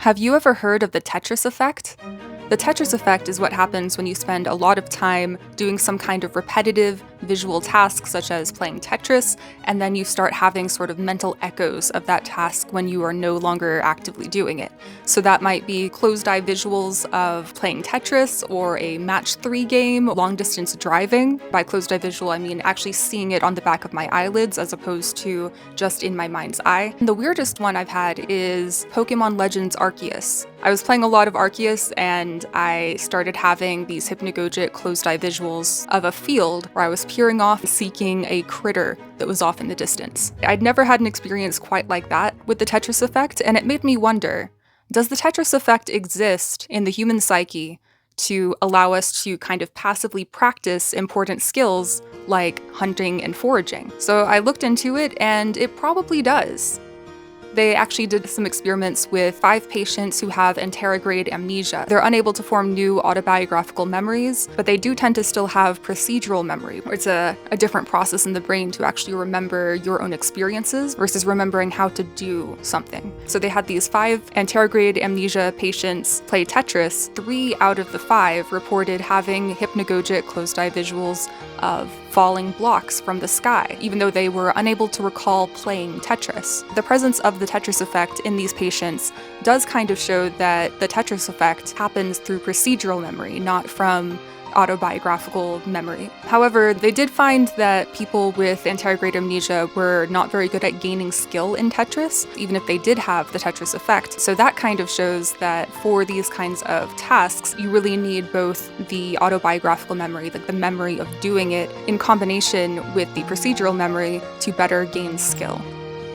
Have you ever heard of the Tetris effect? The Tetris effect is what happens when you spend a lot of time doing some kind of repetitive visual task, such as playing Tetris, and then you start having sort of mental echoes of that task when you are no longer actively doing it. So that might be closed-eye visuals of playing Tetris or a match 3 game, long-distance driving. By closed-eye visual, I mean actually seeing it on the back of my eyelids as opposed to just in my mind's eye. And the weirdest one I've had is Pokemon Legends Arceus. I was playing a lot of Arceus and I started having these hypnagogic closed-eye visuals of a field where I was peering off seeking a critter that was off in the distance. I'd never had an experience quite like that with the Tetris effect, and it made me wonder, does the Tetris effect exist in the human psyche to allow us to kind of passively practice important skills like hunting and foraging? So I looked into it, and it probably does. They actually did some experiments with 5 patients who have anterograde amnesia. They're unable to form new autobiographical memories, but they do tend to still have procedural memory, where it's a different process in the brain to actually remember your own experiences versus remembering how to do something. So they had these 5 anterograde amnesia patients play Tetris. 3 out of the 5 reported having hypnagogic closed-eye visuals of falling blocks from the sky, even though they were unable to recall playing Tetris. The presence of the Tetris effect in these patients does kind of show that the Tetris effect happens through procedural memory, not from autobiographical memory. However, they did find that people with anterograde amnesia were not very good at gaining skill in Tetris, even if they did have the Tetris effect. So that kind of shows that for these kinds of tasks, you really need both the autobiographical memory, like the memory of doing it, in combination with the procedural memory to better gain skill.